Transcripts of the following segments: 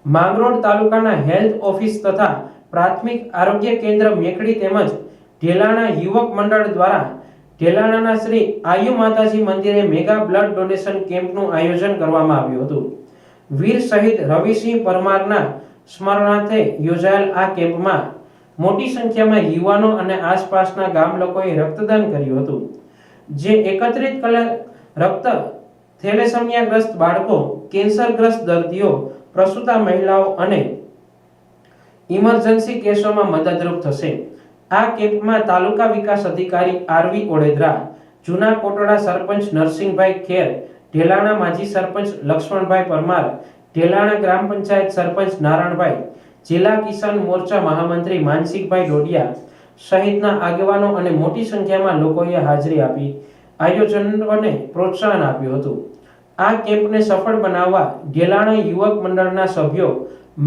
માંગરોળ તાલુકાના health office તથા પ્રાથમિક આરોગ્ય કેન્દ્ર મેકડી તેમજ ઢેલાણા યુવક મંડળ દ્વારા ઢેલાણાના શ્રી આયુ માતાજી મંદિરે મેગા બ્લડ ડોનેશન કેમ્પનું આયોજન કરવામાં આવ્યું હતું। વીર શહીદ રવિસિંહ પરમારના સ્મરણાર્થે યોજાયેલ આ કેમ્પમાં મોટી સંખ્યામાં યુવાનો અને આસપાસના ગામ લોકોએ રક્તદાન કર્યું હતું, જે એકત્રિત રક્ત થેલેસેમિયાગ્રસ્ત બાળકો, કેન્સરગ્રસ્ત દર્દીઓ, પ્રસૂતા મહિલાઓ અને ઇમરજન્સી કેસોમાં મદદરૂપ થશે। આ કેમ્પમાં તાલુકા વિકાસ અધિકારી આરવી ઓડેદરા, જૂના કોટડા સરપંચ નરસિંહભાઈ ખેર, ઢેલાણા માજી સરપંચ લક્ષ્મણભાઈ પરમાર, ઢેલાણા ગ્રામ પંચાયત સરપંચ નારાયણભાઈ, જિલ્લા કિસાન મોરચા મહામંત્રી માનસિંહભાઈ ડોડિયા સહિતના આગેવાનો અને મોટી સંખ્યામાં લોકોએ હાજરી આપી આયોજનને પ્રોત્સાહન આપ્યું હતું। આ કેમ્પને સફળ બનાવવા ઢેલાણા યુવક મંડળના સભ્યો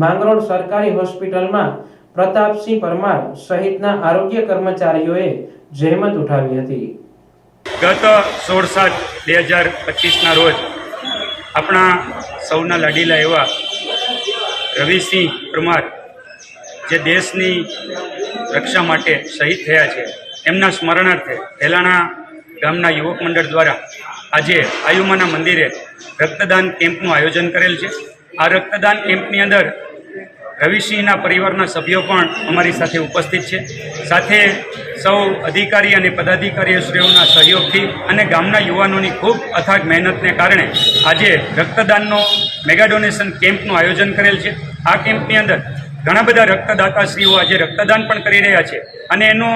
માંગરોળ સરકારી હોસ્પિટલમાં પ્રતાપસિંહ પરમાર સહિતના આરોગ્ય કર્મચારીઓએ જહેમત ઉઠાવી હતી। ગત 16/7/2025ના રોજ આપણા સૌના લાડીલા એવા રવિસિંહ પરમાર જે દેશની રક્ષા માટે શહીદ થયા છે, એમના સ્મરણાર્થે ઢેલાણા ગામના યુવક મંડળ દ્વારા આજે આયુમાના મંદિરે રક્તદાન કેમ્પનું આયોજન કરેલ છે। આ રક્તદાન કેમ્પની અંદર રવિસિંહના પરિવારના સભ્યો પણ અમારી સાથે ઉપસ્થિત છે। સાથે સૌ અધિકારી અને પદાધિકારીશ્રીઓના સહયોગથી અને ગામના યુવાનોની ખૂબ અથાગ મહેનતને કારણે આજે રક્તદાનનો મેગા ડોનેશન કેમ્પનું આયોજન કરેલ છે। આ કેમ્પની અંદર ઘણા બધા રક્તદાતાશ્રીઓ આજે રક્તદાન પણ કરી રહ્યા છે અને એનો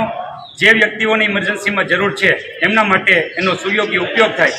જે વ્યક્તિઓની ઇમરજન્સીમાં જરૂર છે એમના માટે એનો સુયોગ્ય ઉપયોગ થાય